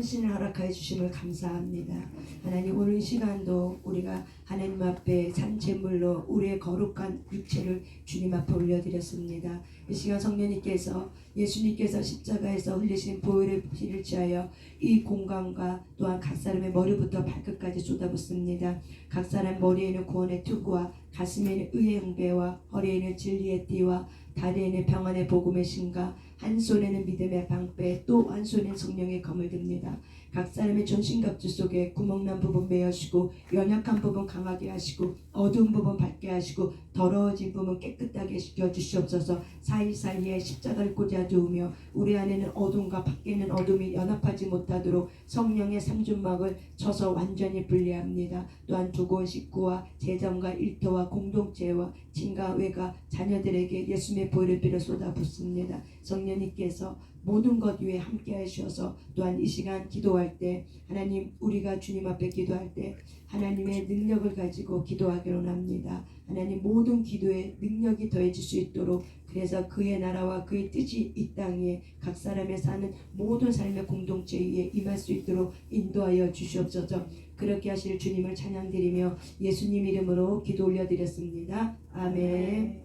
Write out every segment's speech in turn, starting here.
헌신을 허락하여 주심을 감사합니다. 하나님, 오늘 이 시간도 우리가 하나님 앞에 산제물로 우리의 거룩한 육체를 주님 앞에 올려드렸습니다. 이 시간 성령님께서 예수님께서 십자가에서 흘리신 보혈의 피를 취하여 이 공간과 또한 각 사람의 머리부터 발끝까지 쏟아붓습니다. 각 사람 머리에는 구원의 투구와 가슴에는 의의 응배와 허리에는 진리의 띠와 다리에는 평안의 복음의 신과 한 손에는 믿음의 방패 또 한 손에는 성령의 검을 듭니다. 각 사람의 전신갑주 속에 구멍난 부분 메어시고 연약한 부분 강하게 하시고 어두운 부분 밝게 하시고 더러워진 부분 깨끗하게 시켜주시옵소서. 사이사이에 십자가를 꽂아 두으며 우리 안에는 어둠과 밖에는 어둠이 연합하지 못하도록 성령의 삼중막을 쳐서 완전히 분리합니다. 또한 두고 식구와 재정과 일터와 공동체와 친가 외가 자녀들에게 예수님의 보혈의 피를 쏟아붓습니다. 성령님께서 모든 것 위에 함께 하셔서 또한 이 시간 기도할 때 하나님, 우리가 주님 앞에 기도할 때 하나님의 능력을 가지고 기도하기로 합니다. 하나님, 모든 기도에 능력이 더해질 수 있도록, 그래서 그의 나라와 그의 뜻이 이 땅에 각 사람의 사는 모든 삶의 공동체 위에 임할 수 있도록 인도하여 주시옵소서. 그렇게 하실 주님을 찬양드리며 예수님 이름으로 기도 올려드렸습니다. 아멘.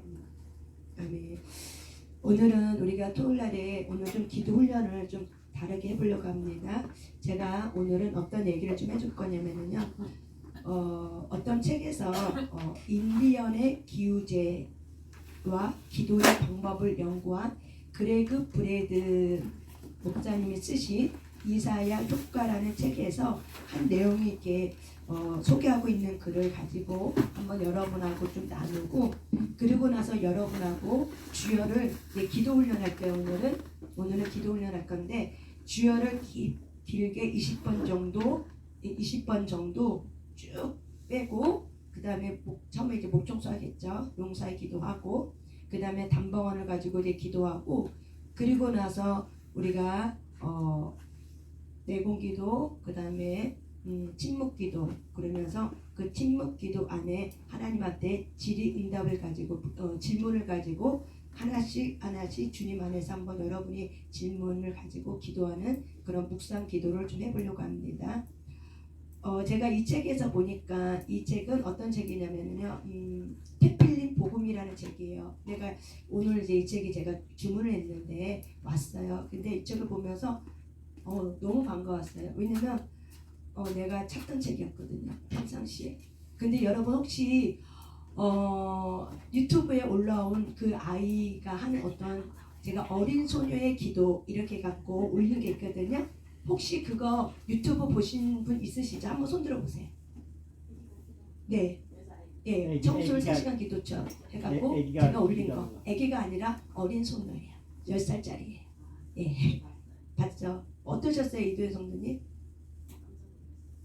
아멘. 오늘은 우리가 토요일날에 오늘 좀 기도 훈련을 좀 다르게 해보려고 합니다. 제가 오늘은 어떤 얘기를 좀 해줄 거냐면요, 어떤 책에서 인디언의 기우제와 기도의 방법을 연구한 그레그 브레드 목사님이 쓰신 이사야 효과라는 책에서 한 내용이 이렇게 소개하고 있는 글을 가지고 한번 여러분하고 좀 나누고, 그리고 나서 여러분하고 주여를 기도 훈련할 때 오늘은 기도 훈련할 건데, 주여를 길게 20번 정도 쭉 빼고, 그 다음에 처음에 이제 목청소 하겠죠. 용사의 기도하고, 그 다음에 단방언을 가지고 이제 기도하고, 그리고 나서 우리가 내공기도, 그 다음에 침묵기도, 그러면서 그 침묵기도 안에 하나님한테 질의응답을 가지고 질문을 가지고 하나씩 주님 안에서 한번 여러분이 질문을 가지고 기도하는 그런 묵상 기도를 좀 해보려고 합니다. 제가 이 책에서 보니까 이 책은 어떤 책이냐면요, 태필린 복음이라는 책이에요. 내가 오늘 이제 이 책이 제가 주문을 했는데 왔어요. 근데 이 책을 보면서 너무 반가웠어요. 왜냐면 내가 찾던 책이었거든요, 평상시에. 근데 여러분 혹시 유튜브에 올라온 그 아이가 하는 어떤, 제가 어린 소녀의 기도 이렇게 갖고 올린 게 있거든요. 혹시 그거 유튜브 보신 분 있으시죠? 한번 손 들어보세요. 네. 예, 청소를 3시간 기도처 해갖고 제가 올린 거. 애기가 아니라 어린 소녀예요. 10살짜리예요. 예. 봤죠? 어떠셨어요, 이도현 성도님?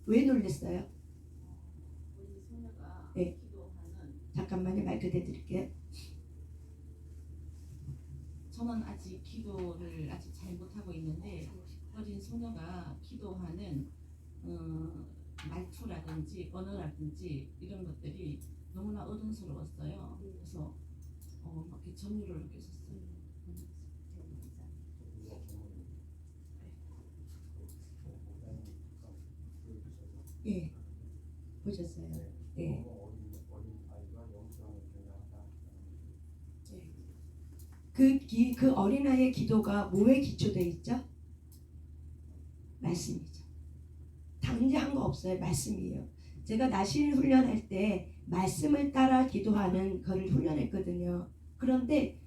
왜 놀랬어요? 네. 잠깐만요, 마이크 대드릴게요. 저는 아직 기도를 아직 잘 못하고 있는데, 어린 소녀가 기도하는 말투라든지 언어라든지 이런 것들이 너무나 어른스러웠어요. 그래서 막 이렇게 전율을 느꼈었어요. 예, 보셨어요? 네. 그 어린아이의 기도가 뭐에 기초되어 있죠? 말씀이죠. 당장 거 없어요. 말씀이에요. 제가 나실 훈련할 때 말씀을 따라 기도하는 거를 훈련했거든요. 그런데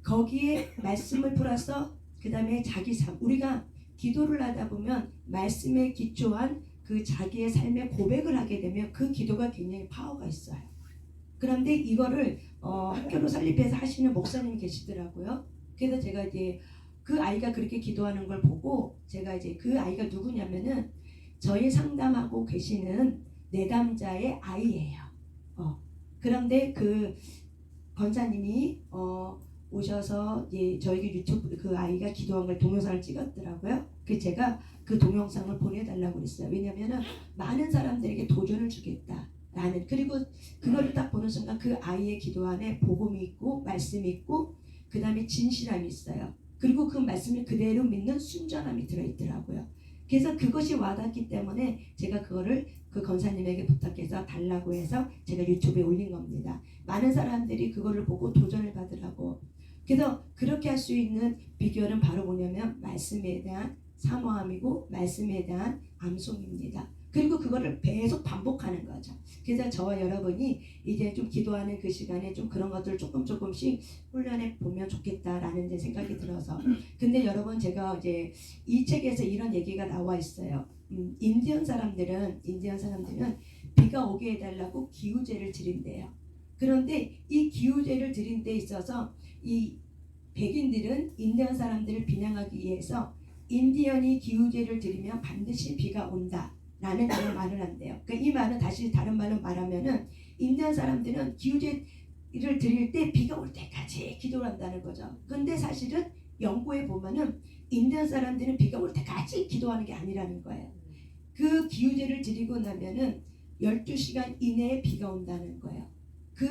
거기에 말씀을 풀어서 그 다음에 자기 삶, 우리가 기도를 하다 보면 말씀에 기초한 그 자기의 삶의 고백을 하게 되면 그 기도가 굉장히 파워가 있어요. 그런데 이거를 학교로 설립해서 하시는 목사님이 계시더라고요. 그래서 제가 이제 그 아이가 그렇게 기도하는 걸 보고, 제가 이제 그 아이가 누구냐면은 저희 상담하고 계시는 내담자의 아이예요. 그런데 그 권사님이 오셔서 이제 저희 유튜브 그 아이가 기도한 걸 동영상을 찍었더라고요. 그래서 제가 그 동영상을 보내달라고 그랬어요. 왜냐면은 많은 사람들에게 도전을 주겠다. 라는, 그리고 그거를 딱 보는 순간 그 아이의 기도 안에 복음이 있고 말씀이 있고 그 다음에 진실함이 있어요. 그리고 그 말씀을 그대로 믿는 순전함이 들어있더라고요. 그래서 그것이 와닿기 때문에 제가 그거를 그 권사님에게 부탁해서 달라고 해서 제가 유튜브에 올린 겁니다. 많은 사람들이 그거를 보고 도전을 받으라고. 그래서 그렇게 할 수 있는 비결은 바로 뭐냐면 말씀에 대한 사모함이고 말씀에 대한 암송입니다. 그리고 그거를 계속 반복하는 거죠. 그래서 저와 여러분이 이제 좀 기도하는 그 시간에 좀 그런 것들을 조금씩 훈련해 보면 좋겠다라는 이제 생각이 들어서. 근데 여러분 제가 이제 이 책에서 이런 얘기가 나와 있어요. 인디언 사람들은 비가 오게 해달라고 기우제를 드린대요. 그런데 이 기우제를 드린 데 있어서 이 백인들은 인디언 사람들을 비난하기 위해서 인디언이 기우제를 드리면 반드시 비가 온다 라는 그런 말을 한대요. 그러니까 이 말은 다시 다른 말로 말하면은 인디언 사람들은 기우제를 드릴 때 비가 올 때까지 기도를 한다는 거죠. 근데 사실은 연구에 보면은 인디언 사람들은 비가 올 때까지 기도하는 게 아니라는 거예요. 그 기우제를 드리고 나면은 12시간 이내에 비가 온다는 거예요. 그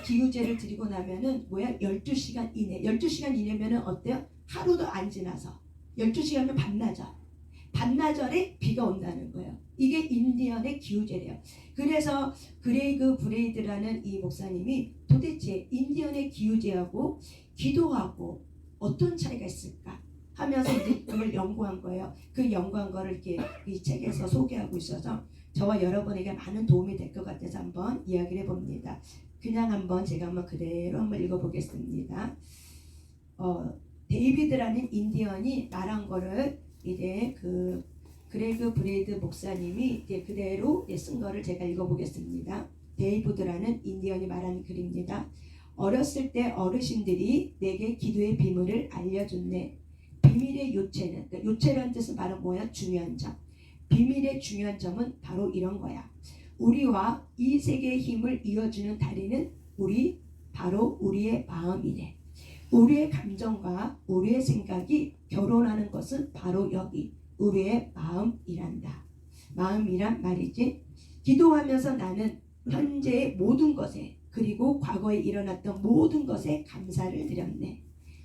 기우제를 드리고 나면은 12시간 이내. 12시간 이내면은 어때요? 하루도 안 지나서 12시간이면 반나절에 비가 온다는 거예요. 이게 인디언의 기우제래요. 그래서 그레이그 브레이드라는 이 목사님이 도대체 인디언의 기우제하고 기도하고 어떤 차이가 있을까 하면서 이제 그걸 연구한 거예요. 그 연구한 거를 이렇게 이 책에서 소개하고 있어서 저와 여러분에게 많은 도움이 될 것 같아서 한번 이야기를 해봅니다. 그냥 제가 한번 그대로 한번 읽어보겠습니다. 데이비드라는 인디언이 말한 거를 이제 그 그레이그 브레이드 목사님이 이제 그대로 쓴 거를 제가 읽어보겠습니다. 데이비드라는 인디언이 말한 글입니다. 어렸을 때 어르신들이 내게 기도의 비밀을 알려줬네. 비밀의 요체는, 그러니까 요체라는 뜻은 바로 뭐야? 중요한 점. 비밀의 중요한 점은 바로 이런 거야. 우리와 이 세계의 힘을 이어주는 다리는 바로 우리의 마음이네. 우리의 감정과 우리의 생각이 결혼하는 것은 바로 여기 우리의 마음이란다. 마음이란 말이지. 기도하면서 나는 현재의 모든 것에 그리고 과거에 일어났던 모든 것에 감사를 드렸네.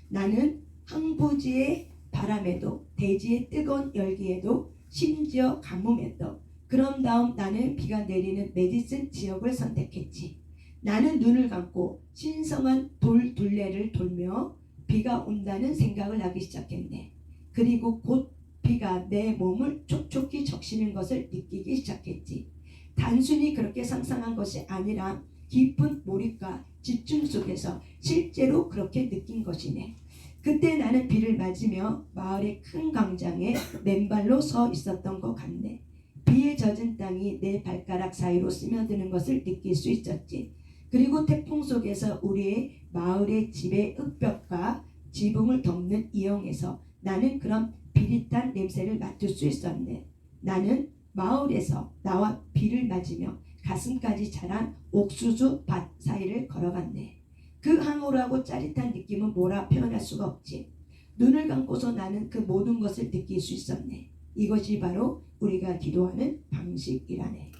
나는 항부지의 바람에도 대지의 뜨거운 열기에도 심지어 가뭄에도 그런 다음 나는 비가 내리는 메디슨 지역을 선택했지. 나는 눈을 감고 신성한 둘레를 돌며 비가 온다는 생각을 하기 시작했네. 그리고 곧 비가 내 몸을 촉촉히 적시는 것을 느끼기 시작했지. 단순히 그렇게 상상한 것이 아니라 깊은 몰입과 집중 속에서 실제로 그렇게 느낀 것이네. 그때 나는 비를 맞으며 마을의 큰 광장에 맨발로 서 있었던 것 같네. 비에 젖은 땅이 내 발가락 사이로 스며드는 것을 느낄 수 있었지. 그리고 태풍 속에서 우리의 마을의 집의 흙벽과 지붕을 덮는 이영에서 나는 그런 비릿한 냄새를 맡을 수 있었네. 나는 마을에서 나와 비를 맞으며 가슴까지 자란 옥수수 밭 사이를 걸어갔네. 그 황홀하고 짜릿한 느낌은 뭐라 표현할 수가 없지. 눈을 감고서 나는 그 모든 것을 느낄 수 있었네. 이것이 바로 우리가 기도하는 방식이라네.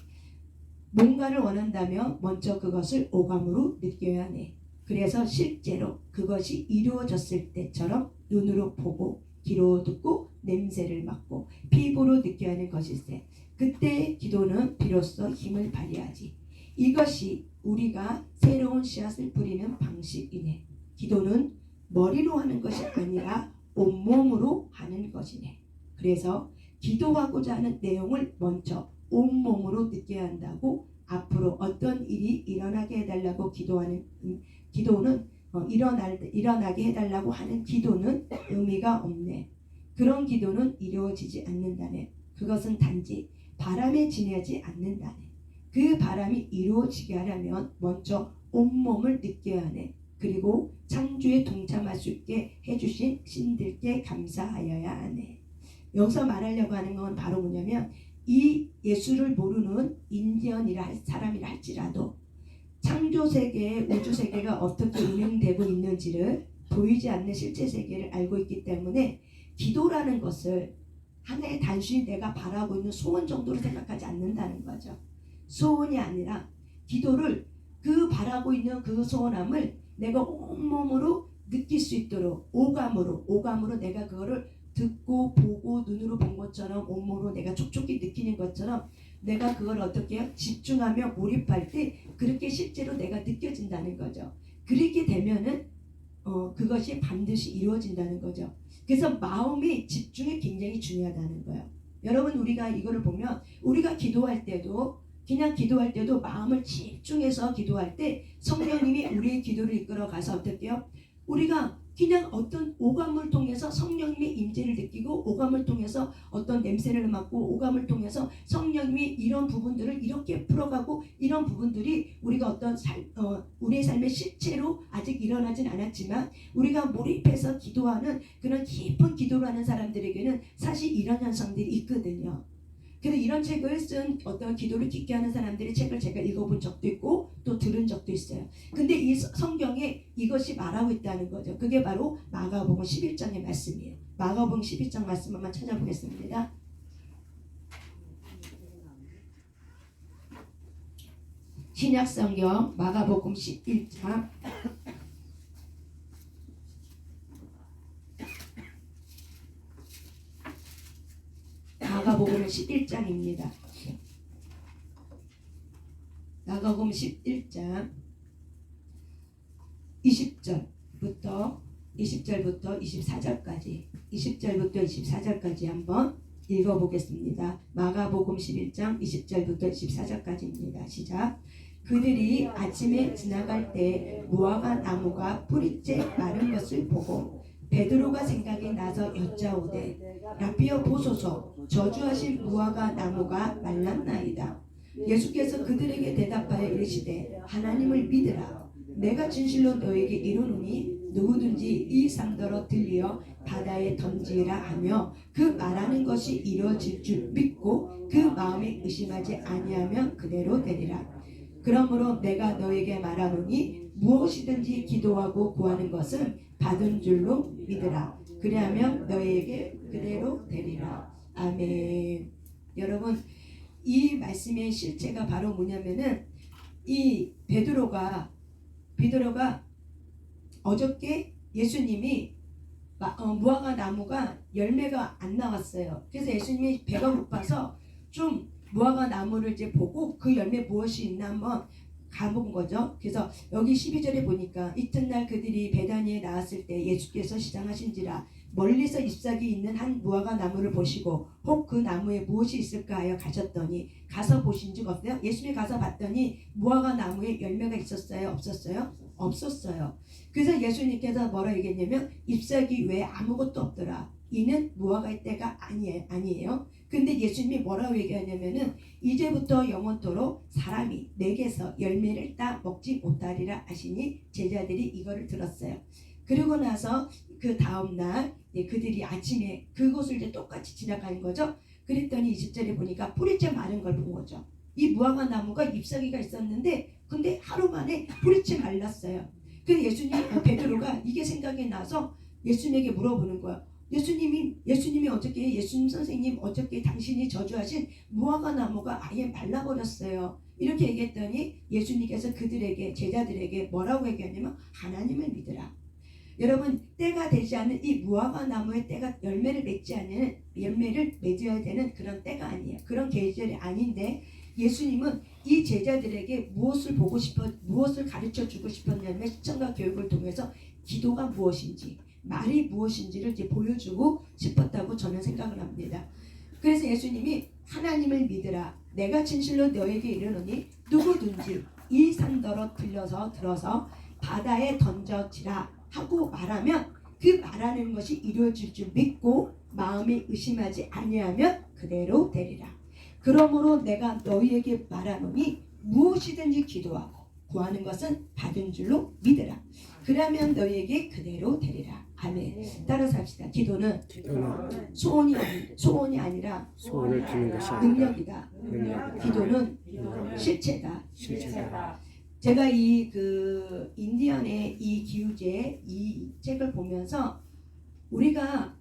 뭔가를 원한다면 먼저 그것을 오감으로 느껴야 하네. 그래서 실제로 그것이 이루어졌을 때처럼 눈으로 보고 귀로 듣고 냄새를 맡고 피부로 느껴야 하는 것일세. 그때 기도는 비로소 힘을 발휘하지. 이것이 우리가 새로운 씨앗을 뿌리는 방식이네. 기도는 머리로 하는 것이 아니라 온몸으로 하는 것이네. 그래서 기도하고자 하는 내용을 먼저 온몸으로 느껴야 한다고. 앞으로 어떤 일이 일어나게 해달라고 기도는 일어나게 해달라고 하는 기도는 의미가 없네. 그런 기도는 이루어지지 않는다네. 그것은 단지 바람에 지내지 않는다네. 그 바람이 이루어지게 하려면 먼저 온몸을 느껴야 하네. 그리고 창조에 동참할 수 있게 해주신 신들께 감사하여야 하네. 여기서 말하려고 하는 건 바로 뭐냐면 이 예수를 모르는 인디언이라 사람이라 할지라도 창조 세계의 우주 세계가 어떻게 운영되고 있는지를 보이지 않는 실제 세계를 알고 있기 때문에 기도라는 것을 하나의 단순히 내가 바라고 있는 소원 정도로 생각하지 않는다는 거죠. 소원이 아니라 기도를 그 바라고 있는 그 소원함을 내가 온몸으로 느낄 수 있도록 오감으로 내가 그거를 듣고 보고 눈으로 본 것처럼 온몸으로 내가 촉촉히 느끼는 것처럼 내가 그걸 어떻게 해요? 집중하며 몰입할 때 그렇게 실제로 내가 느껴진다는 거죠. 그렇게 되면은 그것이 반드시 이루어진다는 거죠. 그래서 마음의 집중이 굉장히 중요하다는 거예요. 여러분 우리가 이거를 보면 우리가 기도할 때도 그냥 기도할 때도 마음을 집중해서 기도할 때 성령님이 우리의 기도를 이끌어 가서 어떻게 해요? 우리가 그냥 어떤 오감을 통해서 성령님의 임재를 느끼고 오감을 통해서 어떤 냄새를 맡고 오감을 통해서 성령님이 이런 부분들을 이렇게 풀어가고 이런 부분들이 우리가 어떤 우리의 삶의 실체로 아직 일어나진 않았지만 우리가 몰입해서 기도하는 그런 깊은 기도를 하는 사람들에게는 사실 이런 현상들이 있거든요. 그래서 이런 책을 쓴 어떤 기도를 깊게 하는 사람들의 책을 제가 읽어본 적도 있고 또 들은 적도 있어요. 근데 이 성경에 이것이 말하고 있다는 거죠. 그게 바로 마가복음 11장의 말씀이에요. 마가복음 11장 말씀 한번 찾아보겠습니다. 신약성경 마가복음 11장 마가복음 11장입니다. 마가복음 11장 20절부터 24절까지 한번 읽어보겠습니다. 마가복음 11장 20절부터 24절까지입니다. 시작. 그들이 아침에 지나갈 때 무화과 나무가 뿌리째 마른 것을 보고 베드로가 생각이 나서 여짜오되 라비어 보소서 저주하신 무화과 나무가 말랐나이다. 예수께서 그들에게 대답하여 이르시되 하나님을 믿으라. 내가 진실로 너에게 이르노니 누구든지 이 상더러 들리어 바다에 던지라 하며 그 말하는 것이 이루어질 줄 믿고 그 마음에 의심하지 아니하면 그대로 되리라. 그러므로 내가 너에게 말하노니 무엇이든지 기도하고 구하는 것은 받은 줄로 믿으라. 그리하면 너에게 그대로 되리라. 아멘. 여러분 이 말씀의 실체가 바로 뭐냐면은 이 베드로가 어저께 예수님이 무화과 나무가 열매가 안 나왔어요. 그래서 예수님이 배가 고파서 좀 무화과 나무를 이제 보고 그 열매 무엇이 있나 한번 가본 거죠. 그래서 여기 12절에 보니까 이튿날 그들이 베다니에 나왔을 때 예수께서 시장하신지라 멀리서 잎사귀 있는 한 무화과 나무를 보시고 혹 그 나무에 무엇이 있을까 하여 가셨더니 가서 보신 적 없어요? 예수님이 가서 봤더니 무화과 나무에 열매가 있었어요? 없었어요? 없었어요. 그래서 예수님께서 뭐라 얘기했냐면 잎사귀 외에 아무것도 없더라. 이는 무화과의 때가 아니에요. 근데 예수님이 뭐라고 얘기하냐면은 이제부터 영원토록 사람이 내게서 열매를 따 먹지 못하리라 하시니 제자들이 이거를 들었어요. 그리고 나서 그 다음날 그들이 아침에 그곳을 이제 똑같이 지나가는 거죠. 그랬더니 20절에 보니까 뿌리째 마른 걸 본 거죠. 이 무화과 나무가 잎사귀가 있었는데 근데 하루 만에 뿌리째 말랐어요. 그래서 베드로가 이게 생각이 나서 예수님에게 물어보는 거야. 예수님이 어저께 예수님 선생님 어저께 당신이 저주하신 무화과 나무가 아예 말라버렸어요. 이렇게 얘기했더니 예수님께서 그들에게 제자들에게 뭐라고 얘기하냐면 하나님을 믿으라. 여러분 때가 되지 않은 이 무화과 나무의 때가 열매를 맺어야 되는 그런 때가 아니에요. 그런 계절이 아닌데 예수님은 이 제자들에게 무엇을 가르쳐 주고 싶었냐면 시청과 교육을 통해서 기도가 무엇인지 말이 무엇인지를 이제 보여주고 싶었다고 저는 생각을 합니다. 그래서 예수님이 하나님을 믿으라. 내가 진실로 너에게 이르노니 누구든지 이 산더러 들어서 바다에 던져지라 하고 말하면 그 말하는 것이 이루어질 줄 믿고 마음에 의심하지 아니하면 그대로 되리라. 그러므로 내가 너희에게 말하노니 무엇이든지 기도하고 구하는 것은 받은 줄로 믿으라. 그러면 너희에게 그대로 되리라. 아멘. 따라서 합시다. 기도는 소원이 아니라 소원을 주는 것이 능력이다. 기도는 실체다. 제가 이 인디언의 이 기우제 이 책을 보면서 우리가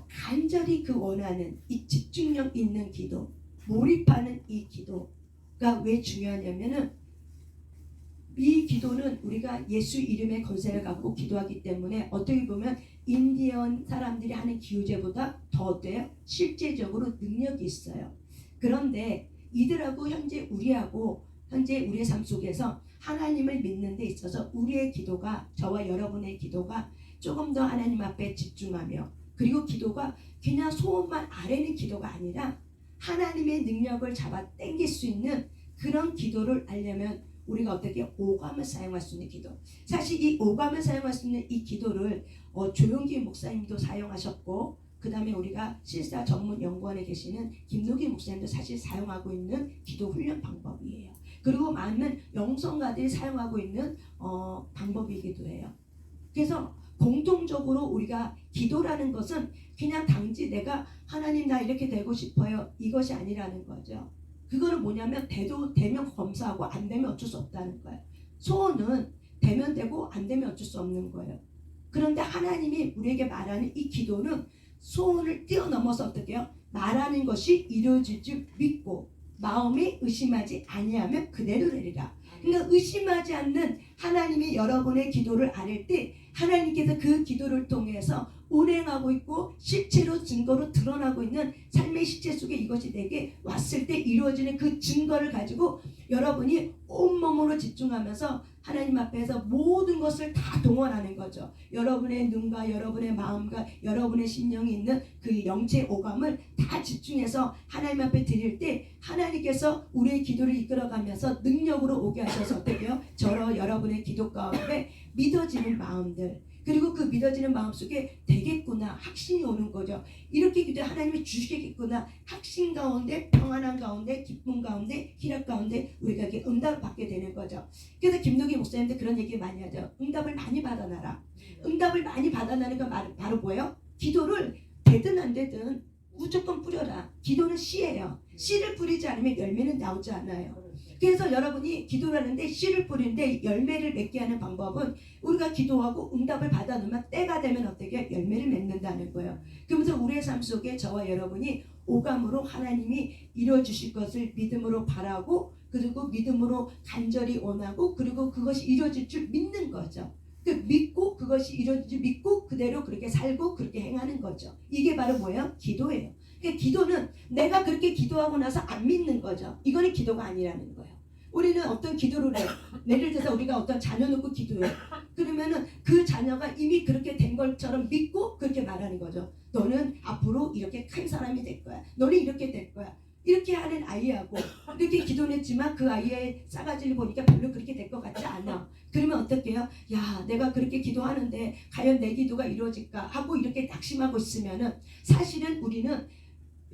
간절히 원하는 이 집중력 있는 기도, 몰입하는 이 기도가 왜 중요하냐면은 이 기도는 우리가 예수 이름의 권세를 갖고 기도하기 때문에 어떻게 보면 인디언 사람들이 하는 기도제보다 더 어때요? 실제적으로 능력이 있어요. 그런데 이들하고 현재 우리의 삶 속에서 하나님을 믿는 데 있어서 우리의 기도가, 저와 여러분의 기도가 조금 더 하나님 앞에 집중하며, 그리고 기도가 그냥 소원만 아뢰는 기도가 아니라 하나님의 능력을 잡아 당길 수 있는 그런 기도를 하려면 우리가 어떻게 오감을 사용할 수 있는 기도. 사실 이 오감을 사용할 수 있는 이 기도를 조용기 목사님도 사용하셨고, 그 다음에 우리가 실사 전문 연구원에 계시는 김노기 목사님도 사실 사용하고 있는 기도 훈련 방법이에요. 그리고 많은 영성가들이 사용하고 있는 방법이기도 해요. 그래서 공통적으로 우리가 기도라는 것은 그냥 단지 내가 하나님 나 이렇게 되고 싶어요 이것이 아니라는 거죠. 그거는 뭐냐면 되면 검사하고 안 되면 어쩔 수 없다는 거예요. 소원은 되면 되고 안 되면 어쩔 수 없는 거예요. 그런데 하나님이 우리에게 말하는 이 기도는 소원을 뛰어넘어서 어떻게 해요? 말하는 것이 이루어질 줄 믿고 마음이 의심하지 아니하면 그대로 되리라. 그러니까 의심하지 않는 하나님이 여러분의 기도를 아뢰 때 하나님께서 그 기도를 통해서 운행하고 있고 실체로 증거로 드러나고 있는 삶의 실체 속에 이것이 내게 왔을 때 이루어지는 그 증거를 가지고 여러분이 온몸으로 집중하면서 하나님 앞에서 모든 것을 다 동원하는 거죠. 여러분의 눈과 여러분의 마음과 여러분의 심령이 있는 그 영체 오감을 다 집중해서 하나님 앞에 드릴 때 하나님께서 우리의 기도를 이끌어가면서 능력으로 오게 하셔서 어떻게 해요? 저러 여러분의 기도 가운데 믿어지는 마음들, 그리고 그 믿어지는 마음속에 되겠구나 확신이 오는 거죠. 이렇게 기도해 하나님이 주시겠구나 확신 가운데, 평안한 가운데, 기쁨 가운데, 희락 가운데 우리가 이렇게 응답을 받게 되는 거죠. 그래서 김노기 목사님도 그런 얘기 많이 하죠. 응답을 많이 받아놔라. 응답을 많이 받아나는 건 바로 뭐예요? 기도를 되든 안 되든 무조건 뿌려라. 기도는 씨예요. 씨를 뿌리지 않으면 열매는 나오지 않아요. 그래서 여러분이 기도를 하는데 씨를 뿌리는데 열매를 맺게 하는 방법은 우리가 기도하고 응답을 받아놓으면 때가 되면 어떻게 열매를 맺는다는 거예요. 그러면서 우리의 삶 속에 저와 여러분이 오감으로 하나님이 이루어주실 것을 믿음으로 바라고, 그리고 믿음으로 간절히 원하고, 그리고 그것이 이루어질 줄 믿는 거죠. 그 믿고 그것이 이루어질 줄 믿고 그대로 그렇게 살고 그렇게 행하는 거죠. 이게 바로 뭐예요? 기도예요. 그러니까 기도는 내가 그렇게 기도하고 나서 안 믿는 거죠. 이거는 기도가 아니라는 거예요. 우리는 어떤 기도를 해요. 예를 들어서 우리가 어떤 자녀 놓고 기도해요. 그러면은 그 자녀가 이미 그렇게 된 것처럼 믿고 그렇게 말하는 거죠. 너는 앞으로 이렇게 큰 사람이 될 거야. 너는 이렇게 될 거야. 이렇게 하는 아이하고 이렇게 기도했지만 그 아이의 싸가지를 보니까 별로 그렇게 될 것 같지 않아. 그러면 어떻게 해요? 야, 내가 그렇게 기도하는데 과연 내 기도가 이루어질까 하고 이렇게 낙심하고 있으면은 사실은 우리는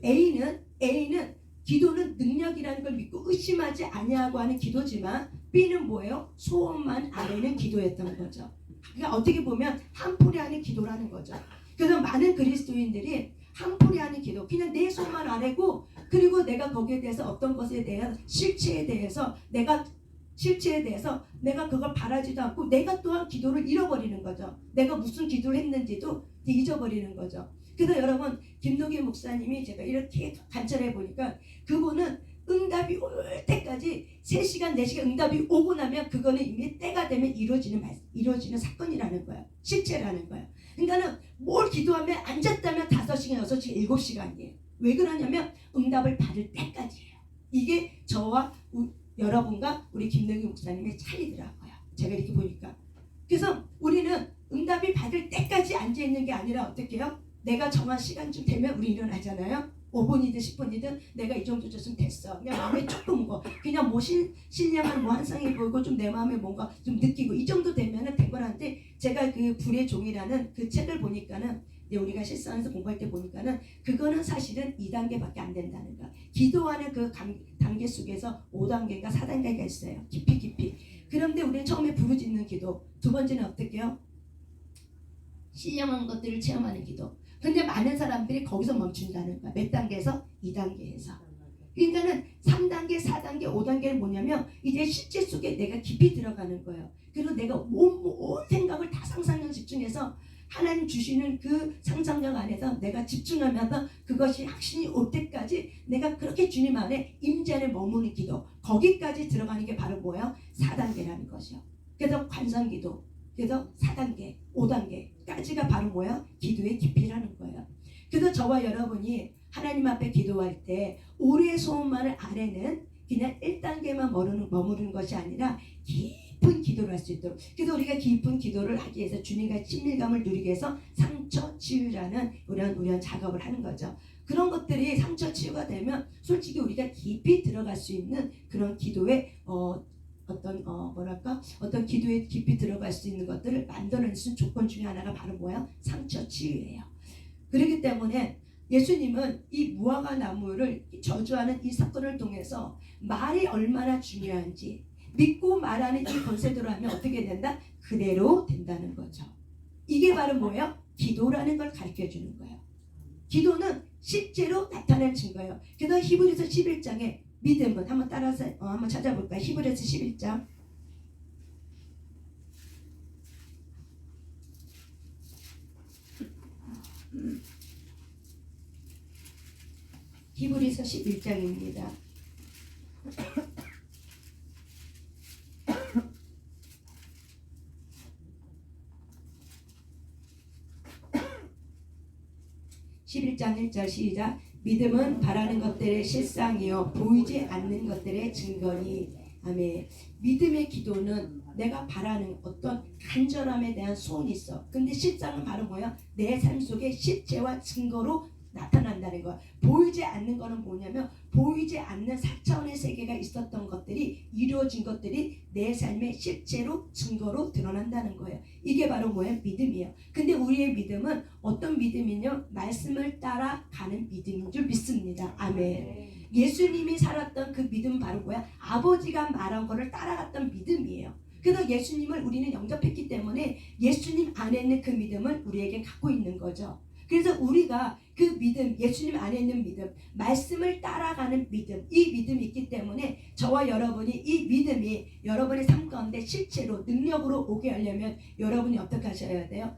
A는 기도는 능력이라는 걸 믿고 의심하지 아니하고 하는 기도지만 B는 뭐예요? 소원만 아뢰는 기도였던 거죠. 그러니까 어떻게 보면 한풀이 하는 기도라는 거죠. 그래서 많은 그리스도인들이 한풀이 하는 기도, 그냥 내 소원만 아뢰고, 그리고 내가 거기에 대해서 어떤 것에 대한 실체에 대해서 내가 그걸 바라지도 않고 내가 또한 기도를 잃어버리는 거죠. 내가 무슨 기도를 했는지도 잊어버리는 거죠. 그래서 여러분, 김노기 목사님이 제가 이렇게 관찰해 보니까 그분은 응답이 올 때까지 3시간 4시간 응답이 오고 나면 그거는 이미 때가 되면 이루어지는 사건이라는 거예요. 실체라는 거예요. 그러니까는 뭘 기도하면 앉았다면 5시간 6시간 7시간이에요. 왜 그러냐면 응답을 받을 때까지예요. 이게 저와 여러분과 우리 김노기 목사님의 차이더라고요. 제가 이렇게 보니까. 그래서 우리는 응답이 받을 때까지 앉아있는 게 아니라 어떻게 해요? 내가 정한 시간쯤 되면 우리 일어나잖아요. 5분이든 10분이든 내가 이 정도 줬으면 됐어. 그냥 마음에 조금 그냥 뭐 신령한 뭐 한상이 보이고 좀 내 마음에 뭔가 좀 느끼고 이 정도 되면은 된 거라는데, 제가 그 불의 종이라는 그 책을 보니까는 우리가 실상에서 공부할 때 보니까는 그거는 사실은 2단계밖에 안 된다는 거야. 기도하는 그 단계 속에서 5단계가 4단계가 있어요. 깊이. 그런데 우리는 처음에 부르짖는 기도, 두 번째는 어떻게 해요? 신령한 것들을 체험하는 기도. 근데 많은 사람들이 거기서 멈춘다는 거야. 몇 단계에서? 2단계에서. 그러니까는 3단계, 4단계, 5단계는 뭐냐면 이제 실제 속에 내가 깊이 들어가는 거예요. 그리고 내가 온 생각을 다 상상력 집중해서 하나님 주시는 그 상상력 안에서 내가 집중하면서 그것이 확신이 올 때까지 내가 그렇게 주님 안에 임재 안에 머무는 기도, 거기까지 들어가는 게 바로 뭐예요? 4단계라는 것이요. 그래서 관상기도, 그래서 4단계, 5단계 깊이까지가 바로 뭐야? 기도의 깊이라는 거예요. 그래서 저와 여러분이 하나님 앞에 기도할 때 우리의 소원만을 아래는 그냥 1단계만 머무르는 것이 아니라 깊은 기도를 할 수 있도록. 그래서 우리가 깊은 기도를 하기 위해서 주님과 친밀감을 누리기 위해서 상처 치유라는 이런 작업을 하는 거죠. 그런 것들이 상처 치유가 되면 솔직히 우리가 깊이 들어갈 수 있는 그런 기도의 어떤 기도에 깊이 들어갈 수 있는 것들을 만들어낼 수 있는 조건 중에 하나가 바로 뭐야? 상처 치유예요. 그렇기 때문에 예수님은 이 무화과 나무를 저주하는 이 사건을 통해서 말이 얼마나 중요한지, 믿고 말하는 이 권세대로 하면 어떻게 된다? 그대로 된다는 거죠. 이게 바로 뭐예요? 기도라는 걸 가르쳐 주는 거예요. 기도는 실제로 나타낸 증거예요. 그래서 히브리서 11장에 믿음은 한번 따라서 한번 찾아볼까요? 히브리서 11장. 히브리서 11장입니다. (11장 1절) 시작. 믿음은 바라는 것들의 실상이요 보이지 않는 것들의 증거니. 아멘. 믿음의 기도는 내가 바라는 어떤 간절함에 대한 소원이 있어. 근데 실상은 바로 뭐야? 내 삶 속에 실체와 증거로 나타난다는 거야. 보이지 않는 거는 뭐냐면 보이지 않는 4차원의 세계가 있었던 것들이 이루어진 것들이 내 삶의 실체로 증거로 드러난다는 거예요. 이게 바로 뭐예요? 믿음이에요. 근데 우리의 믿음은 어떤 믿음이냐? 말씀을 따라가는 믿음인 줄 믿습니다. 아멘. 예수님이 살았던 그 믿음은 바로 뭐야? 아버지가 말한 거를 따라갔던 믿음이에요. 그래서 예수님을 우리는 영접했기 때문에 예수님 안에 있는 그 믿음을 우리에게 갖고 있는 거죠. 그래서 우리가 그 믿음, 예수님 안에 있는 믿음, 말씀을 따라가는 믿음, 이 믿음이 있기 때문에 저와 여러분이 이 믿음이 여러분의 삶 가운데 실체로 능력으로 오게 하려면 여러분이 어떻게 하셔야 돼요?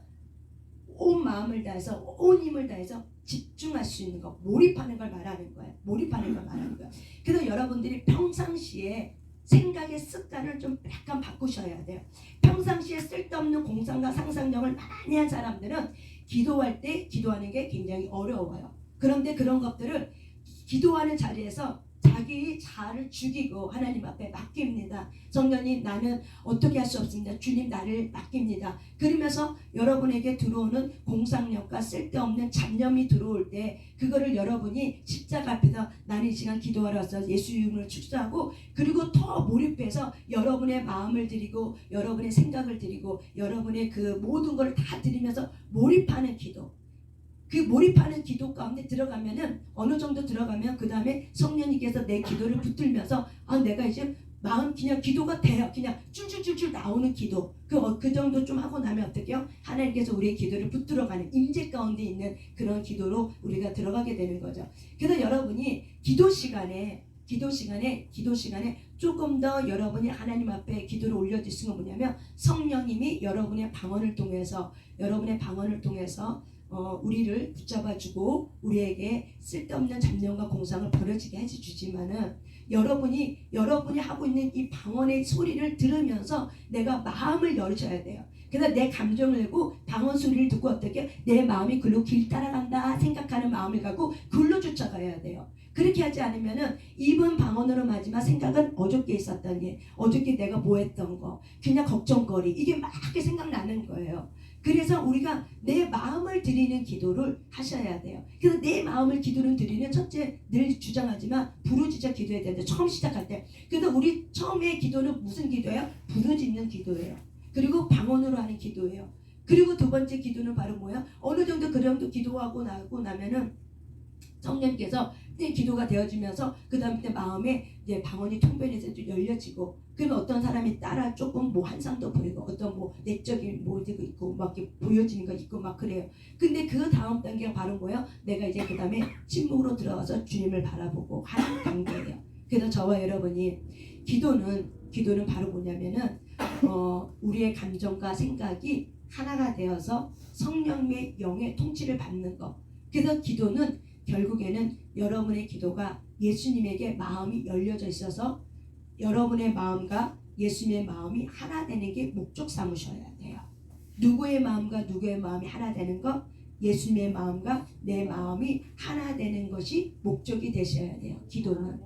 온 마음을 다해서 온 힘을 다해서 집중할 수 있는 거, 몰입하는 걸 말하는 거예요. 몰입하는 걸 말하는 거예요. 그래서 여러분들이 평상시에 생각의 습관을 좀 약간 바꾸셔야 돼요. 평상시에 쓸데없는 공상과 상상력을 많이 한 사람들은 기도할 때 기도하는 게 굉장히 어려워요. 그런데 그런 것들을 기도하는 자리에서 자기 자아를 죽이고 하나님 앞에 맡깁니다. 성령님, 나는 어떻게 할 수 없습니다. 주님, 나를 맡깁니다. 그러면서 여러분에게 들어오는 공상력과 쓸데없는 잡념이 들어올 때 그거를 여러분이 십자가 앞에서 나는 이 시간 기도하러 와서 예수 이름을 축사하고, 그리고 더 몰입해서 여러분의 마음을 드리고 여러분의 생각을 드리고 여러분의 그 모든 걸 다 드리면서 몰입하는 기도. 그 몰입하는 기도 가운데 들어가면은 어느 정도 들어가면 그 다음에 성령님께서 내 기도를 붙들면서 내가 이제 마음 그냥 기도가 돼요. 그냥 줄줄줄줄 나오는 기도. 그 정도 좀 하고 나면 어떡해요? 하나님께서 우리의 기도를 붙들어가는 임재 가운데 있는 그런 기도로 우리가 들어가게 되는 거죠. 그래서 여러분이 기도 시간에 조금 더 여러분이 하나님 앞에 기도를 올려주신 건 뭐냐면 성령님이 여러분의 방언을 통해서 우리를 붙잡아주고 우리에게 쓸데없는 잡념과 공상을 버려지게 해주지만은 여러분이 하고 있는 이 방언의 소리를 들으면서 내가 마음을 열으셔야 돼요. 그래서 내 감정을 내고 방언 소리를 듣고 어떻게 내 마음이 글로 길 따라간다 생각하는 마음을 갖고 글로 쫓아가야 돼요. 그렇게 하지 않으면은 입은 방언으로 마지막 생각은 어저께 있었던 게, 어저께 내가 뭐 했던 거, 그냥 걱정거리, 이게 막 생각나는 거예요. 그래서 우리가 내 마음을 드리는 기도를 하셔야 돼요. 그래서 내 마음을 기도를 드리는 첫째, 늘 주장하지만 부르짖어 기도해야 되는데 처음 시작할 때. 그래서 우리 처음에 기도는 무슨 기도예요? 부르짖는 기도예요. 그리고 방언으로 하는 기도예요. 그리고 두 번째 기도는 바로 뭐예요? 어느 정도 그 정도 기도하고 나면은 성령께서 내 기도가 되어지면서 그 다음에 마음에 이제 방언이 통변해서 좀 열려지고, 그러면 어떤 사람이 따라 조금 뭐 환상도 보이고 어떤 뭐 내적인 뭐 있고 막 이렇게 보여지는 거 있고 막 그래요. 근데 그 다음 단계가 바로 뭐예요? 내가 이제 그 다음에 침묵으로 들어가서 주님을 바라보고 하는 단계예요. 그래서 저와 여러분이 기도는 바로 뭐냐면은 우리의 감정과 생각이 하나가 되어서 성령의 영의 통치를 받는 거. 그래서 기도는 결국에는 여러분의 기도가 예수님에게 마음이 열려져 있어서 여러분의 마음과 예수님의 마음이 하나 되는 게 목적 삼으셔야 돼요. 누구의 마음과 누구의 마음이 하나 되는 것, 예수님의 마음과 내 마음이 하나 되는 것이 목적이 되셔야 돼요. 기도는.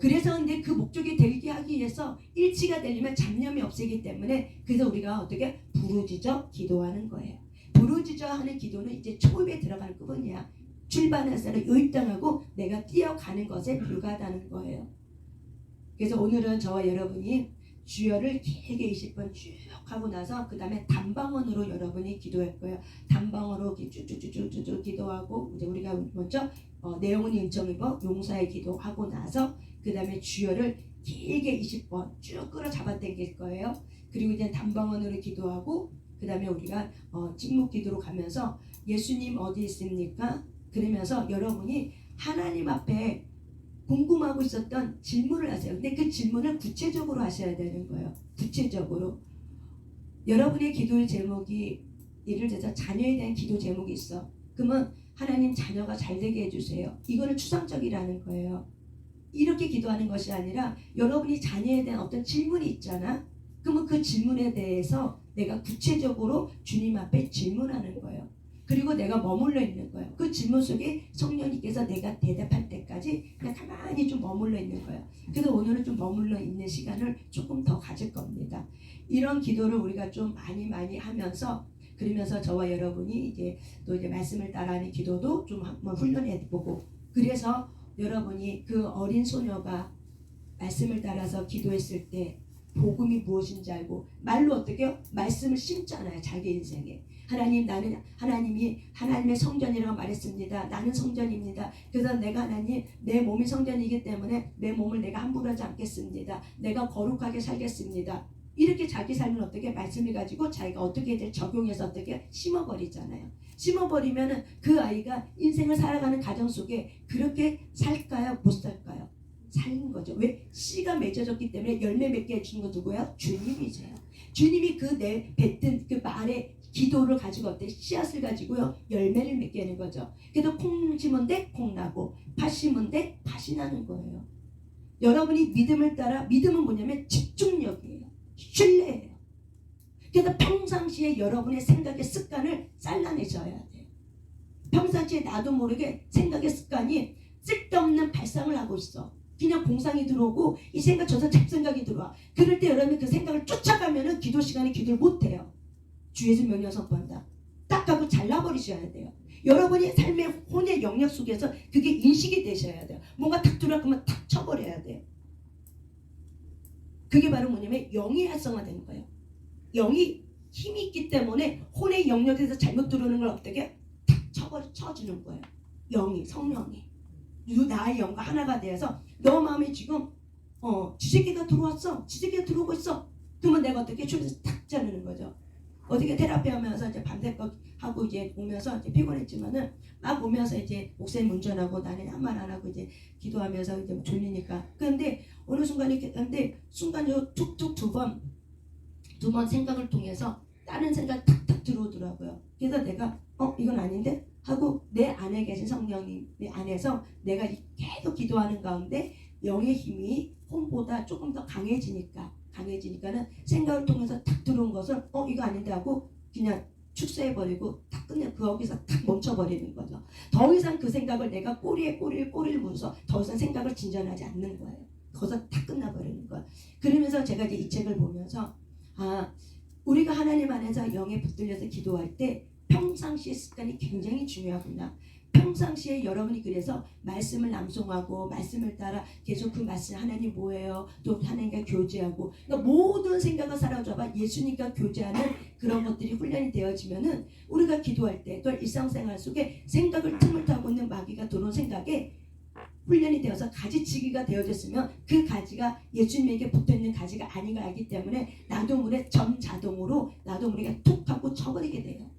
그래서 근데 그 목적이 되게 하기 위해서 일치가 되려면 잡념이 없애기 때문에 그래서 우리가 어떻게 부르짖어 기도하는 거예요. 부르짖어 하는 기도는 이제 초입에 들어갈 뿐이야. 출발해서는 요입당하고 내가 뛰어가는 것에 불과하다는 거예요. 그래서 오늘은 저와 여러분이 주여를 길게 20번 쭉 하고 나서 그 다음에 단방언으로 여러분이 기도할 거예요. 단방언으로 쭉쭉쭉쭉쭉 기도하고 이제 우리가 먼저 내용은 인정이고 용사의 기도하고 나서 그 다음에 주여를 길게 20번 쭉 끌어잡아 당길 거예요. 그리고 이제 단방언으로 기도하고 그 다음에 우리가 침묵 기도로 가면서 예수님 어디 있습니까? 그러면서 여러분이 하나님 앞에 궁금하고 있었던 질문을 하세요. 근데 그 질문을 구체적으로 하셔야 되는 거예요. 구체적으로. 여러분의 기도의 제목이 예를 들어서 자녀에 대한 기도 제목이 있어. 그러면 하나님 자녀가 잘 되게 해주세요. 이거는 추상적이라는 거예요. 이렇게 기도하는 것이 아니라 여러분이 자녀에 대한 어떤 질문이 있잖아. 그러면 그 질문에 대해서 내가 구체적으로 주님 앞에 질문하는 거예요. 그리고 내가 머물러 있는 거예요. 그 질문 속에 성령님께서 내가 대답할 때까지 그냥 가만히 좀 머물러 있는 거예요. 그래서 오늘은 좀 머물러 있는 시간을 조금 더 가질 겁니다. 이런 기도를 우리가 좀 많이 하면서 그러면서 저와 여러분이 이제 또 이제 말씀을 따라하는 기도도 좀 한번 훈련해 보고 그래서 여러분이 그 어린 소녀가 말씀을 따라서 기도했을 때 복음이 무엇인지 알고 말로 어떻게 말씀을 심잖아요. 자기 인생에. 하나님 나는 하나님이 하나님의 성전이라고 말했습니다. 나는 성전입니다. 그래서 내가 하나님 내 몸이 성전이기 때문에 내 몸을 내가 함부로 하지 않겠습니다. 내가 거룩하게 살겠습니다. 이렇게 자기 삶을 어떻게 말씀을 가지고 자기가 어떻게든 적용해서 어떻게 심어버리잖아요. 심어버리면은 그 아이가 인생을 살아가는 가정 속에 그렇게 살까요? 못 살까요? 사는 거죠. 왜? 씨가 맺어졌기 때문에 열매 맺게 해주는 건 누구예요? 주님이세요. 주님이 그 내 뱉은 그 말의 기도를 가지고 어때? 씨앗을 가지고요 열매를 맺게 하는 거죠. 그래서 콩 심은 데 콩 나고 팥 심은 데 팥이 나는 거예요. 여러분이 믿음을 따라 믿음은 뭐냐면 집중력이에요. 신뢰예요. 그래서 평상시에 여러분의 생각의 습관을 잘라내셔야 돼요. 평상시에 나도 모르게 생각의 습관이 쓸데없는 발상을 하고 있어. 그냥 공상이 들어오고 이 생각 저 잡생각이 들어와. 그럴 때 여러분이 그 생각을 쫓아가면은 기도 시간에 기도를 못해요. 주 예수 명령 선포한다. 딱 하고 잘라버리셔야 돼요. 여러분이 삶의 혼의 영역 속에서 그게 인식이 되셔야 돼요. 뭔가 탁 들어가면 탁 쳐버려야 돼요. 그게 바로 뭐냐면 영이 활성화되는 거예요. 영이 힘이 있기 때문에 혼의 영역에서 잘못 들어오는 걸 어떻게 탁 쳐주는 거예요. 영이 성령이 나의 영과 하나가 되어서 너 마음에 지금 지새끼가 들어왔어. 지새끼가 들어오고 있어. 그러면 내가 어떻게 주변에서 탁 자르는 거죠. 어떻게 테라피 하면서 이제 밤새껏 하고 이제 오면서 이제 피곤했지만은 막 오면서 이제 목사님 운전하고 나는 아무 말 안 하고 이제 기도하면서 이제 졸리니까. 그런데 어느 순간에 근데 순간적으로 툭툭 두 번 생각을 통해서 다른 생각 탁탁 들어오더라고요. 그래서 내가 이건 아닌데 하고 내 안에 계신 성령님의 안에서 내가 계속 기도하는 가운데 영의 힘이 혼보다 조금 더 강해지니까는 생각을 통해서 탁 들어온 것을 이거 아닌데 하고 그냥 축소해버리고 탁 그냥 거기서 탁 멈춰버리는 거죠. 더 이상 그 생각을 내가 꼬리를 물어서 더 이상 생각을 진전하지 않는 거예요. 거기서 탁 끝나버리는 거예요. 그러면서 제가 이제 이 책을 보면서 우리가 하나님 안에서 영에 붙들려서 기도할 때 평상시의 습관이 굉장히 중요하구나. 평상시에 여러분이 그래서 말씀을 낭송하고 말씀을 따라 계속 그 말씀 하나님 뭐예요? 또 하나님과 교제하고 그러니까 모든 생각을 사라져봐 예수님과 교제하는 그런 것들이 훈련이 되어지면은 우리가 기도할 때 또 일상생활 속에 생각을 틈을 타고 있는 마귀가 들어온 생각에 훈련이 되어서 가지치기가 되어졌으면 그 가지가 예수님에게 붙어있는 가지가 아닌 걸 알기 때문에 나도 모르게 전자동으로 나도 모르게 툭 하고 쳐버리게 돼요.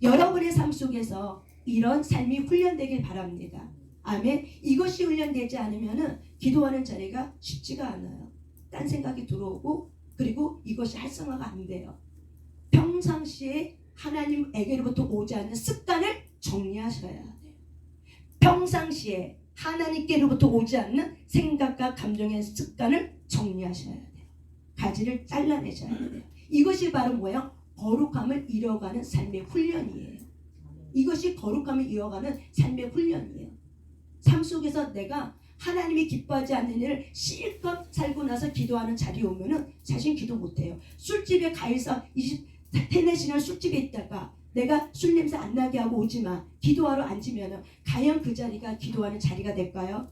여러분의 삶 속에서 이런 삶이 훈련되길 바랍니다. 아멘. 이것이 훈련되지 않으면은 기도하는 자리가 쉽지가 않아요. 딴 생각이 들어오고 그리고 이것이 활성화가 안 돼요. 평상시에 하나님에게로부터 오지 않는 습관을 정리하셔야 돼요. 평상시에 하나님께로부터 오지 않는 생각과 감정의 습관을 정리하셔야 돼요. 가지를 잘라내셔야 돼요. 이것이 바로 뭐예요? 거룩함을 이뤄가는 삶의 훈련이에요. 이것이 거룩함을 이어가는 삶의 훈련이에요. 삶 속에서 내가 하나님이 기뻐하지 않는 일을 실컷 살고 나서 기도하는 자리에 오면은 자신 기도 못해요. 술집에 가해서 23-4시간 술집에 있다가 내가 술 냄새 안 나게 하고 오지만 기도하러 앉으면은 과연 그 자리가 기도하는 자리가 될까요?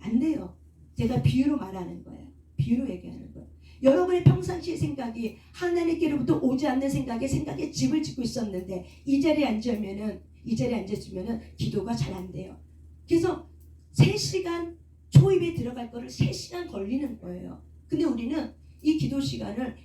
안 돼요. 제가 비유로 말하는 거예요. 비유로 얘기하는 거예요. 여러분의 평상시의 생각이 하나님께로부터 오지 않는 생각에 집을 짓고 있었는데 이 자리에 앉으면은 기도가 잘 안 돼요. 그래서 3시간 초입에 들어갈 거를 3시간 걸리는 거예요. 근데 우리는 이 기도 시간을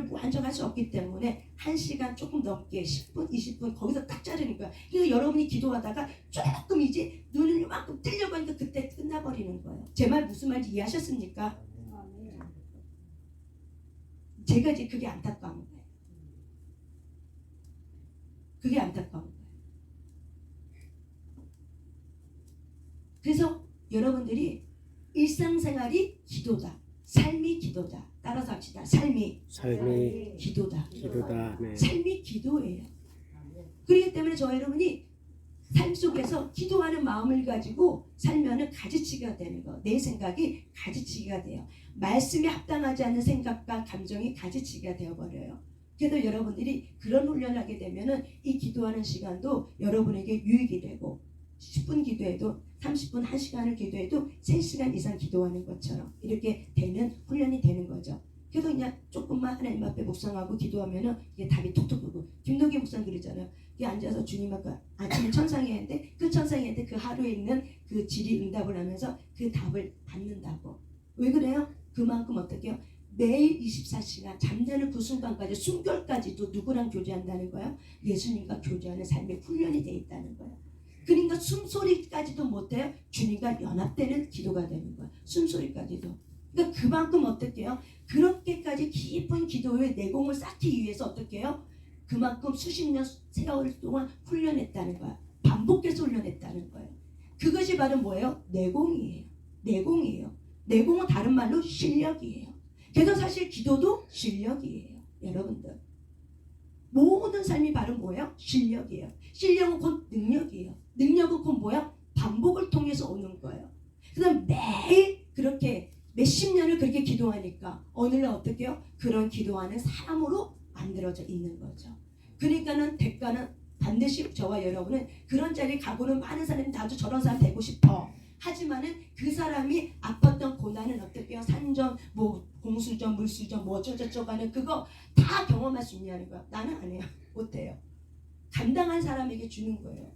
무한정할 수 없기 때문에 1시간 조금 넘게 10분, 20분 거기서 딱 자르는 거야. 그래서 여러분이 기도하다가 조금 이제 눈을 이만큼 뜨려고 하니까 그때 끝나버리는 거예요. 제 말 무슨 말인지 이해하셨습니까? 제가 이제 그게 안타까운 거예요. 그게 안타까운 거예요. 그래서 여러분들이 일상생활이 기도다. 삶이 기도다. 따라서 합시다. 삶이 기도다. 네. 삶이 기도예요. 그렇기 때문에 저 여러분이 삶 속에서 기도하는 마음을 가지고 살면은 가지치기가 되는 거. 내 생각이 가지치기가 돼요. 말씀에 합당하지 않는 생각과 감정이 가지치기가 되어버려요. 그래도 여러분들이 그런 훈련을 하게 되면은 이 기도하는 시간도 여러분에게 유익이 되고 10분 기도해도 30분 1시간을 기도해도 3시간 이상 기도하는 것처럼 이렇게 되는 훈련이 되는 거죠. 그래서 그냥 조금만 하나님 앞에 묵상하고 기도하면은 이게 답이 톡톡 오고 김동기 목사님 그러잖아요. 이게 앉아서 주님 앞에 아침에 천상에 했는데 그 천상에 했는데 그 하루에 있는 그 질이 응답을 하면서 그 답을 받는다고. 왜 그래요? 그만큼 어떻게요? 매일 24시간 잠자는 그 순간까지 숨결까지도 누구랑 교제한다는 거예요? 예수님과 교제하는 삶의 훈련이 돼 있다는 거예요. 그러니까 숨소리까지도 못해요. 주님과 연합되는 기도가 되는 거예요. 숨소리까지도. 그러니까 그만큼 어떻게 해요? 그렇게까지 깊은 기도에 내공을 쌓기 위해서 어떻게 해요? 그만큼 수십 년 세월 동안 훈련했다는 거야. 반복해서 훈련했다는 거예요. 그것이 바로 뭐예요? 내공이에요. 내공은 다른 말로 실력이에요. 그래서 사실 기도도 실력이에요. 여러분들. 모든 삶이 바로 뭐예요? 실력이에요. 실력은 곧 능력이에요. 능력은 곧 뭐야? 반복을 통해서 오는 거예요. 그다음 매일 그렇게 몇십 년을 그렇게 기도하니까 어느 날 어떻게 해요? 그런 기도하는 사람으로 만들어져 있는 거죠. 그러니까는 대가는 반드시 저와 여러분은 그런 자리에 가고는 많은 사람이 나도 저런 사람 되고 싶어. 하지만은 그 사람이 아팠던 고난은 어떻게 해요? 산전, 뭐 공수전, 물수전, 뭐 어쩌저쩌고 하는 그거 다 경험할 수 있냐는 거야. 나는 안 해요. 못해요. 감당한 사람에게 주는 거예요.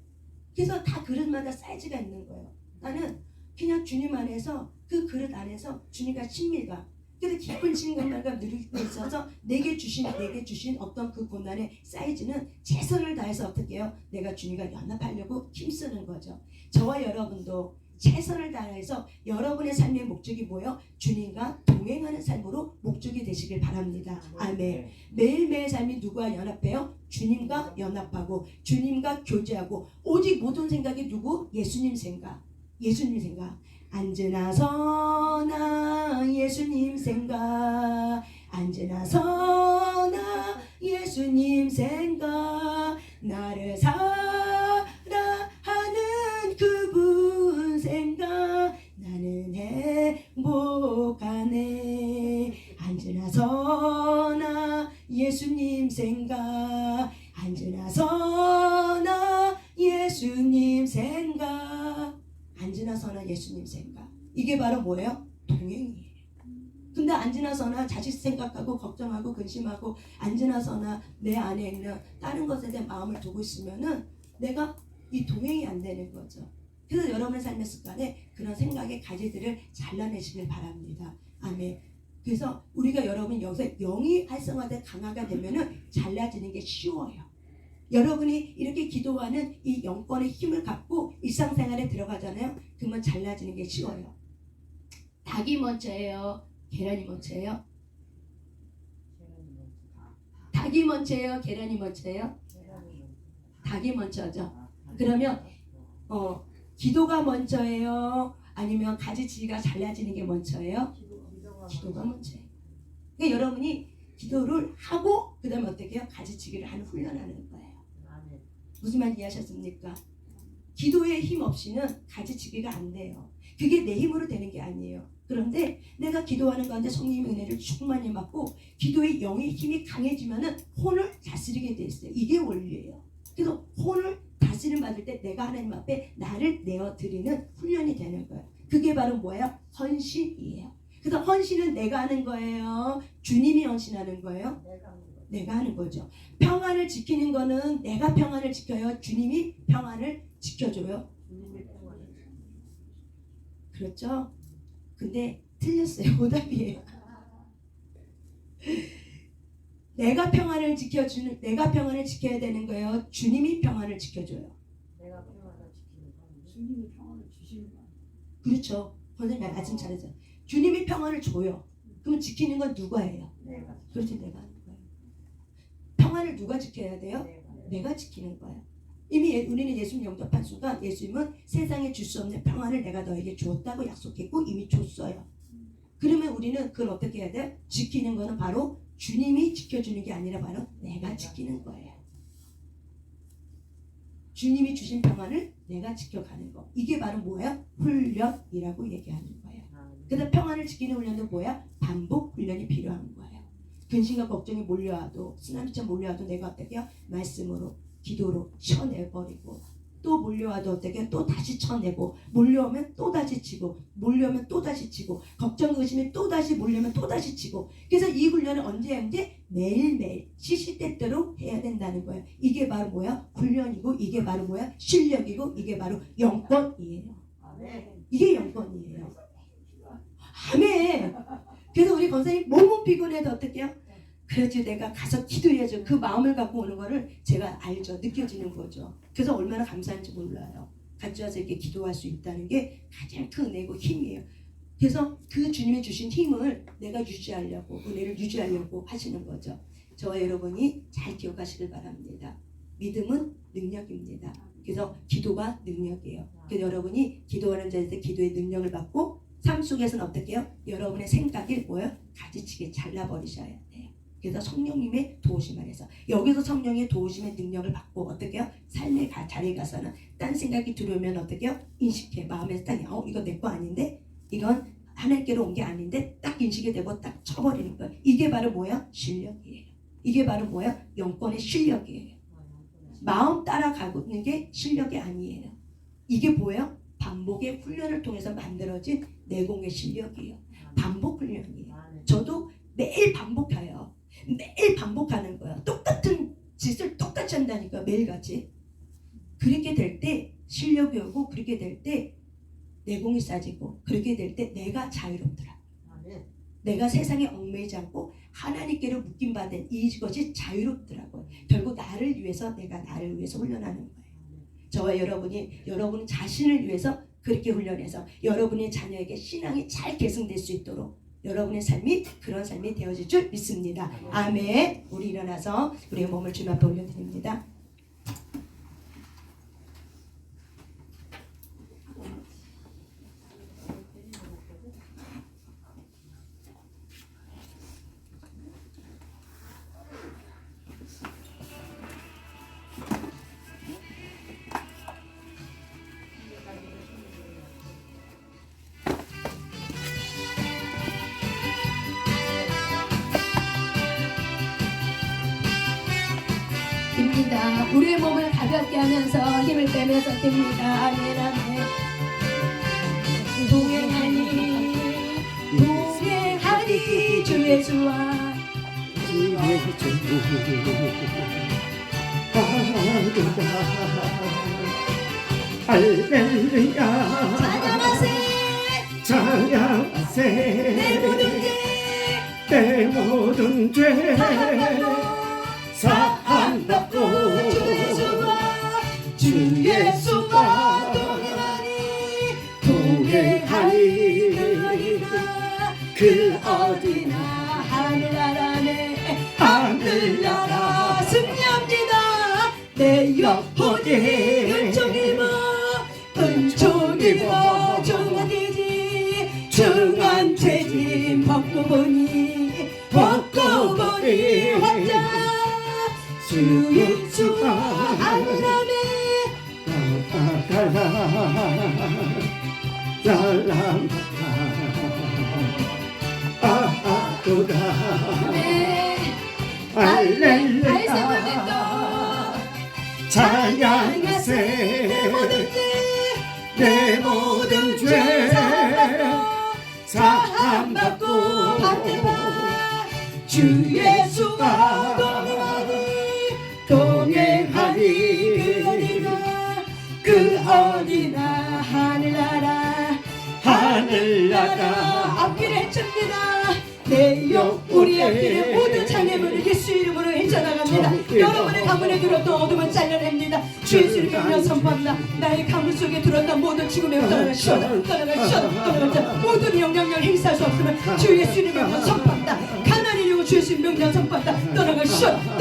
그래서 다 그릇마다 사이즈가 있는 거예요. 나는 그냥 주님 안에서 그 그릇 안에서 주님과 친밀감, 그래서 깊은 친밀감과 누리고 있어서 내게 주신 어떤 그 고난의 사이즈는 최선을 다해서 어떻게 해요? 내가 주님과 연합하려고 힘쓰는 거죠. 저와 여러분도 최선을 다해서 여러분의 삶의 목적이 뭐예요? 주님과 동행하는 삶으로 목적이 되시길 바랍니다. 아멘. 매일매일 삶이 누구와 연합해요? 주님과 연합하고 주님과 교제하고 오직 모든 생각이 누구? 예수님 생각. 앉으나 서나 예수님 생각. 앉으나 서나 예수님 생각. 나를 사랑하는 그분 생각. 나는 행복하네. 앉으나 서나 예수님 생각. 앉으나 서나 예수님 생각. 앉으나 서나 예수님 생각. 이게 바로 뭐예요? 동행이에요. 근데 앉으나 서나 자식 생각하고 걱정하고 근심하고 앉으나 서나 내 안에 있는 다른 것에 대한 마음을 두고 있으면은 내가 이 동행이 안 되는 거죠. 그래서 여러분의 삶의 습관에 그런 생각의 가지들을 잘라내시길 바랍니다. 아멘. 그래서 우리가 여러분 여기서 영이 활성화돼 강화가 되면은 잘라지는 게 쉬워요. 여러분이 이렇게 기도하는 이 영권의 힘을 갖고 일상생활에 들어가잖아요. 그러면 잘라지는 게 쉬워요. 닭이 먼저예요? 계란이 먼저예요? 닭이 먼저예요? 계란이 먼저예요? 닭이 먼저죠. 그러면 기도가 먼저예요? 아니면 가지치기가 잘라지는 게 먼저예요? 기도가 먼저예요. 그러니까 여러분이 기도를 하고 그 다음에 어떻게 해요? 가지치기를 하는 훈련하는 거예요. 아멘. 무슨 말 이해하셨습니까? 기도의 힘 없이는 가지치기가 안 돼요. 그게 내 힘으로 되는 게 아니에요. 그런데 내가 기도하는 가운데 성령의 은혜를 충만히 받고 기도의 영의 힘이 강해지면은 혼을 다스리게 돼 있어요. 이게 원리예요. 그래서 혼을 다스림 받을 때 내가 하나님 앞에 나를 내어드리는 훈련이 되는 거예요. 그게 바로 뭐예요? 헌신이에요. 그래서 헌신은 내가 하는 거예요? 주님이 헌신하는 거예요? 내가 하는 거죠. 평안을 지키는 거는 내가 평안을 지켜요? 주님이 평안을 지켜줘요? 그렇죠? 근데 틀렸어요. 오답이에요. 내가 평안을 지켜야 되는 거예요? 주님이 평안을 지켜줘요? 내가 평안을 지키는 건 주님이 평안을 주시는 거예요. 그렇죠. 선생님 말씀 잘하죠. 주님이 평안을 줘요. 그럼 지키는 건 누가 해요? 내가 그렇지, 내가 하는 거예요. 평안을 누가 지켜야 돼요? 내가 지키는 거예요. 이미 우리는 예수님 영접한 순간 예수님은 세상에 줄 수 없는 평안을 내가 너에게 주었다고 약속했고 이미 줬어요. 그러면 우리는 그걸 어떻게 해야 돼요? 지키는 거는 바로 주님이 지켜주는 게 아니라 바로 내가 지키는 거예요. 주님이 주신 평안을 내가 지켜가는 거. 이게 바로 뭐야? 훈련이라고 얘기하는 거예요. 그래서 평안을 지키는 훈련도 뭐야? 반복 훈련이 필요한 거예요. 근심과 걱정이 몰려와도 쓰나미처럼 몰려와도 내가 어떻게 해요? 말씀으로 기도로 쳐내버리고 또 몰려와도 어떻게 또 다시 쳐내고 몰려오면 또 다시 치고 몰려오면 또 다시 치고 걱정 의심이 또 다시 몰려오면 또 다시 치고 그래서 이 훈련을 언제 매일매일 시시때때로 해야 된다는 거예요. 이게 바로 뭐야? 훈련이고 이게 바로 뭐야? 실력이고 이게 바로 영권이에요. 이게 영권이에요. 아멘. 그래서 우리 권사님 몸은 피곤해도 어떻게 해요? 그래도 내가 가서 기도해야죠. 그 마음을 갖고 오는 거를 제가 알죠. 느껴지는 거죠. 그래서 얼마나 감사한지 몰라요. 같이 와서 이렇게 기도할 수 있다는 게 가장 큰 은혜고 힘이에요. 그래서 그 주님이 주신 힘을 내가 유지하려고 은혜를 유지하려고 하시는 거죠. 저와 여러분이 잘 기억하시길 바랍니다. 믿음은 능력입니다. 그래서 기도가 능력이에요. 그래서 여러분이 기도하는 자에서 기도의 능력을 받고 삶 속에서는 어떻게 해요? 여러분의 생각이 뭐예요? 가지치기 잘라버리셔야 돼요. 그래서 성령님의 도우심 안에서 여기서 성령의 도우심의 능력을 받고 어떻게 해요? 삶의 자리에 가서는 딴 생각이 들어오면 어떻게 해요? 인식해. 마음에서 딱 이거 내 거 아닌데? 이건 하나님께로 온 게 아닌데? 딱 인식이 되고 딱 쳐버리는 거예요. 이게 바로 뭐야? 실력이에요. 이게 바로 뭐야? 영권의 실력이에요. 마음 따라가는 게 실력이 아니에요. 이게 뭐예요? 반복의 훈련을 통해서 만들어진 내공의 실력이에요. 반복 훈련이에요. 저도 매일 반복해요. 매일 반복하는 거야. 똑같은 짓을 똑같이 한다니까 매일같이. 그렇게 될 때 실력이 오고 그렇게 될 때 내공이 쌓이고 그렇게 될 때 내가 자유롭더라. 내가 세상에 얽매이지 않고 하나님께로 묶임받은 이것이 자유롭더라고요. 결국 나를 위해서 내가 나를 위해서 훈련하는 거예요. 저와 여러분 자신을 위해서 그렇게 훈련해서 여러분의 자녀에게 신앙이 잘 계승될 수 있도록 여러분의 삶이 그런 삶이 되어질 줄 믿습니다. 아멘. 우리 일어나서 우리의 몸을 주님 앞에 올려드립니다. 듭니다. 우리의 몸을 가볍게 하면서 힘을 빼면서 듭니다. 아멘 아멘. 동행하니 주 예수와 할렐루야 찬양하세 내 모든 죄 사함받고 주 예수와 동행하리 그 어디나 하늘나라 승리합니다. 내 영혼이 은총 입어 정화되지 중한 죄짐 벗고 보니 환장 주 예수가 아브라함의 사람 아도다 할렐루야 찬양하세 내 모든 죄 사함받고 주 예수와 동행하리 그 어디나 하늘나라 앞길을 헤칩니다. 내 영 우리 앞길에 모든 장애물을 예수 이름으로 헤쳐나갑니다. 여러분의 가문에 들었던 어둠을 잘라냅니다. 주 예수 이름으로 선포합니다. 나의 가문 속에 들었던 모든 죽음의 떠나가시오다. 모든 영향력을 행사할 수 없으면 주 예수 이름으로 선포합니다. 가난이 이름으로 주 예수 이름으로 선포합니다. 떠나가시오다.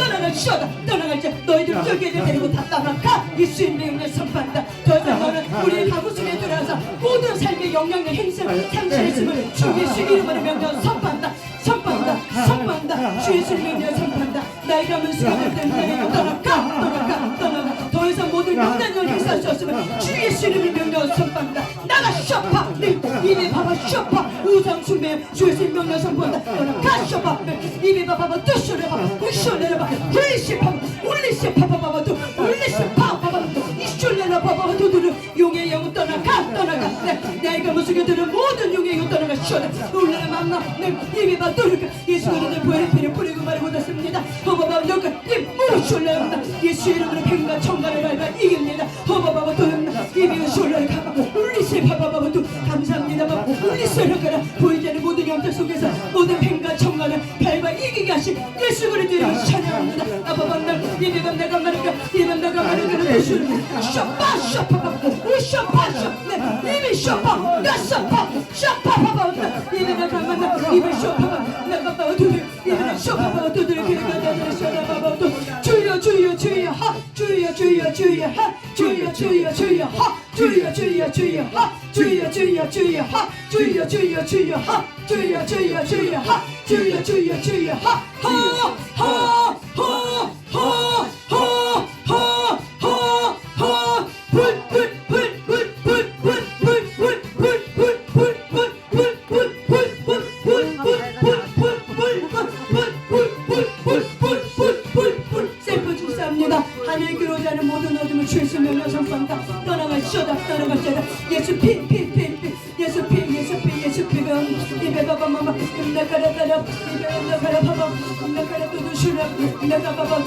너희들 쫄개들 데리고 다 떠나가. 예수 이름으로 선포한다. 더 이상 너는 우리의 가문 속에 들어와서 모든 삶의 영향력 행사를 상실했음을 주 예수 이름으로 명령 선포한다. 주 예수 이름으로 선포한다. 나의 가문 속에 들어와서 떠나가. 더 이상 모든 영향력을 행사할 수 없으면 주 예수 이름으로 명령 선포한다. 나가 쇼파 입에 봐봐 쇼파 우상 숭배 주 예수 명령 선포한다. 떠나가 쇼파 입에 봐봐 뚜쇼레봐 우쇼레봐 울리시 파파바바 이쇼레라 파파바 두두루 용의 영혼 떠나가 내가 무속에들은 모든 용의 영혼 떠나가 쇼레 울레라 만나 내 입에 봐 떠나가 예수 그리스도의 보혈의 피를 뿌리고 말고 닫습니다. 허바바 너가 입 무쇼레라 예수 이름으로 뱀과 청가를 밟아 이깁니다. 허바바바 떠나 입에 쇼레를 가봐 울리시 파파바바 두 감사합니다. 울리시를 가라 보이지 않는 모든 영들 속에서 모든 뱀과 청가를 밟아 이기게 하신 예수 그리스도를 찬양합니다. 아바반날 예배감 내가 말할까 예배감 내가 말할까 쇼파 이미 쇼파 나 쇼파 예배 내가 말할까 이미 쇼파 내가 봐도 예배 쇼파 두들 길가 내가 쇼파 주여 하 주여 하 하늘 기로지 않은 모든 어둠을 주 예수 명령 선포한다. 떠나가시오다. 예수 피 입에 봐봐 마마 나가라 봐봐 나가라 두두슈라 나가 봐봐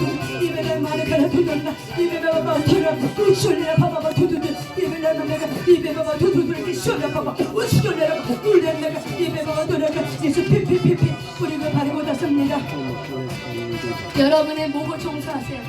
입에 내 말을 가라 두둔다 입에 봐봐 두라 우쇼레라 봐봐 두두두 입에 내 내가 입에 봐봐 두두두 이렇게 쇼라 봐봐 우쇼레라 울레 내가 입에 봐봐 두라가 예수 피 뿌리고 바르고 닿습니다. 여러분의 목을 청소하세요.